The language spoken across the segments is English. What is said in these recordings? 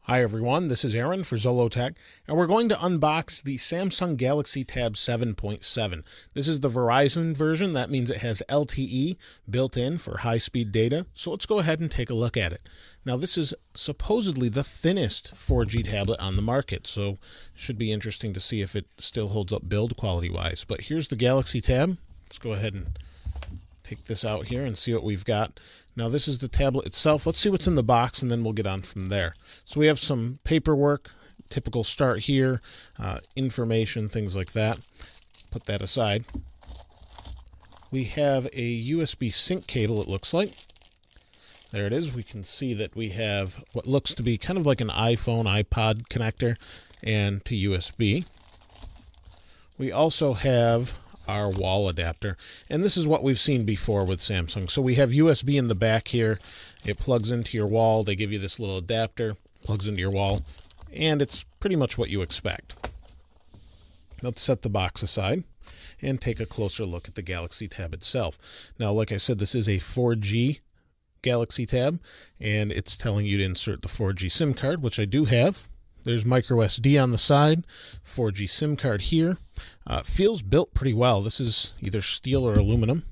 Hi everyone, this is Aaron for Zollotech, and we're going to unbox the Samsung Galaxy Tab 7.7. This is the Verizon version. That means it has LTE built in for high-speed data, so let's go ahead and take a look at it. Now this is supposedly the thinnest 4G tablet on the market, so it should be interesting to see if it still holds up build quality-wise. But here's the Galaxy Tab. Let's go ahead and take this out here and see what we've got. Now this is the tablet itself. Let's see what's in the box and then we'll get on from there. So we have some paperwork, typical start here, information, things like that. Put that aside. We have a USB sync cable, it looks like. There it is. We can see that we have what looks to be kind of like an iPhone, iPod connector and to USB. We also have our wall adapter, and this is what we've seen before with Samsung. So we have USB in the back here. It plugs into your wall. They give you this little adapter, plugs into your wall, and it's pretty much what you expect. Let's set the box aside and take a closer look at the Galaxy Tab itself. Now, like I said, this is a 4G Galaxy Tab, and it's telling you to insert the 4G SIM card, which I do have. There's micro SD on the side, 4G SIM card here. Feels built pretty well. This is either steel or aluminum.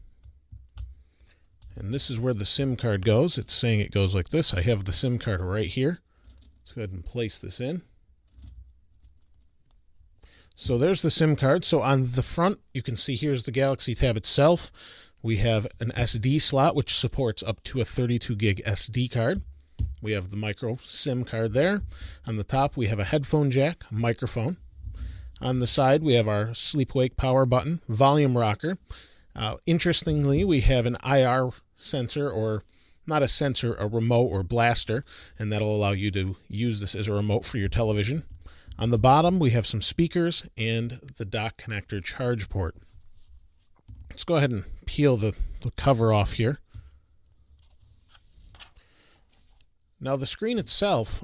And this is where the SIM card goes. It's saying it goes like this. I have the SIM card right here. Let's go ahead and place this in. So there's the SIM card. So on the front, you can see here's the Galaxy Tab itself. We have an SD slot, which supports up to a 32 gig SD card. We have the micro SIM card there. On the top, we have a headphone jack, a microphone. On the side, we have our sleep-wake power button, volume rocker. Interestingly, we have an IR sensor, or not a sensor, a remote or blaster, and that'll allow you to use this as a remote for your television. On the bottom, we have some speakers and the dock connector charge port. Let's go ahead and peel the cover off here. Now the screen itself,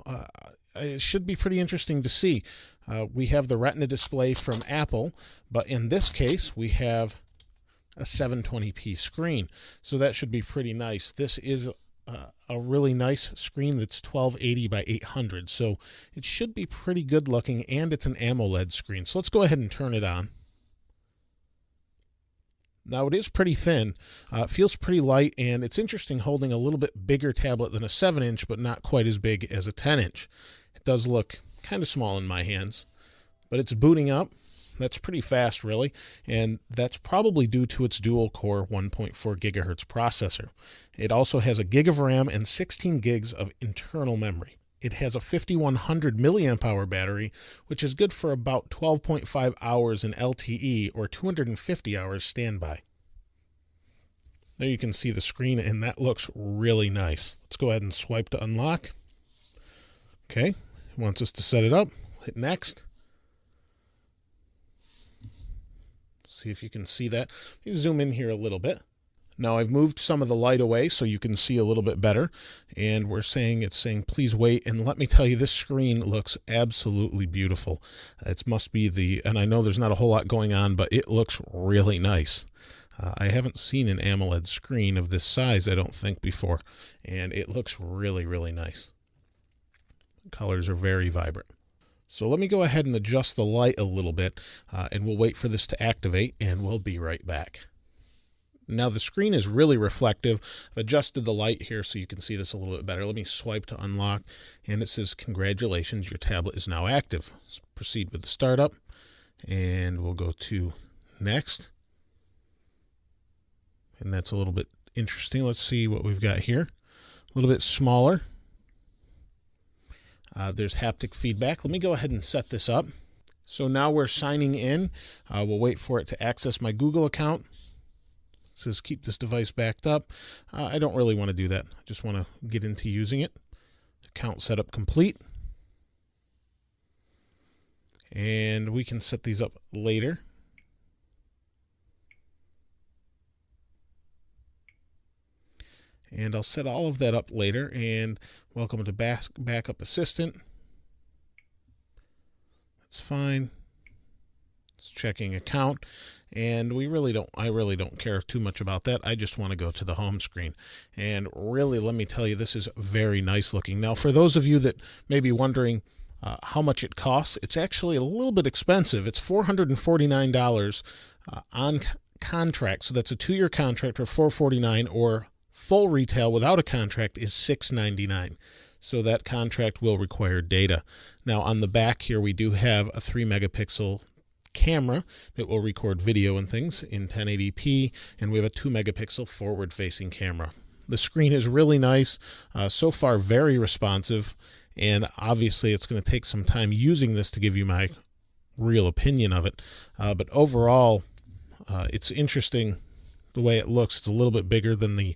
it should be pretty interesting to see. We have the Retina display from Apple, but in this case we have a 720p screen, so that should be pretty nice. This is a really nice screen that's 1280 by 800, so it should be pretty good looking, and it's an AMOLED screen. So let's go ahead and turn it on. Now it is pretty thin, it feels pretty light, and it's interesting holding a little bit bigger tablet than a 7-inch, but not quite as big as a 10-inch. It does look kind of small in my hands, but it's booting up. That's pretty fast, really, and that's probably due to its dual-core 1.4 gigahertz processor. It also has a gig of RAM and 16 gigs of internal memory. It has a 5100 milliamp hour battery, which is good for about 12.5 hours in LTE or 250 hours standby. There you can see the screen, and that looks really nice. Let's go ahead and swipe to unlock. Okay, it wants us to set it up. Hit next. See if you can see that. Let me zoom in here a little bit. Now I've moved some of the light away so you can see a little bit better, and it's saying please wait, and let me tell you, this screen looks absolutely beautiful. It must be and I know there's not a whole lot going on, but it looks really nice. I haven't seen an AMOLED screen of this size, I don't think, before, and it looks really, really nice. The colors are very vibrant. So let me go ahead and adjust the light a little bit, and we'll wait for this to activate, and we'll be right back. Now the screen is really reflective. I've adjusted the light here so you can see this a little bit better. Let me swipe to unlock, and it says, congratulations, your tablet is now active. Let's proceed with the startup, and we'll go to next. And that's a little bit interesting. Let's see what we've got here. A little bit smaller. There's haptic feedback. Let me go ahead and set this up. So now we're signing in. We'll wait for it to access my Google account. It says keep this device backed up. I don't really want to do that. I just want to get into using it. Account setup complete. And we can set these up later. And I'll set all of that up later. And welcome to Backup Assistant. That's fine. It's checking account. and I really don't care too much about that. I just want to go to the home screen. And really, let me tell you, this is very nice looking. Now, for those of you that may be wondering how much it costs, it's actually a little bit expensive. It's $449 on contract, so that's a 2-year contract for $449, or full retail without a contract is $699. So that contract will require data. Now on the back here, we do have a 3-megapixel camera that will record video and things in 1080p, and we have a 2-megapixel forward-facing camera. The screen is really nice, so far very responsive, and obviously it's going to take some time using this to give you my real opinion of it. But overall, it's interesting the way it looks. It's a little bit bigger than the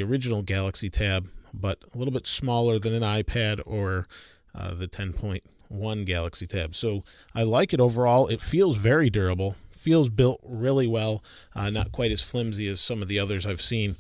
original Galaxy Tab, but a little bit smaller than an iPad or the 10.1 Galaxy Tab. So I like it overall. It feels very durable, feels built really well, not quite as flimsy as some of the others I've seen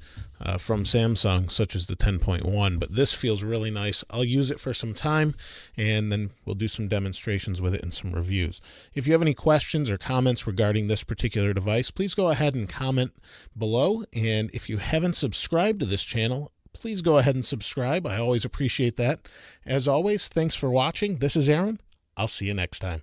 from Samsung, such as the 10.1, but this feels really nice. I'll use it for some time, and then we'll do some demonstrations with it and some reviews. If you have any questions or comments regarding this particular device, please go ahead and comment below, and if you haven't subscribed to this channel, please go ahead and subscribe. I always appreciate that. As always, thanks for watching. This is Aaron. I'll see you next time.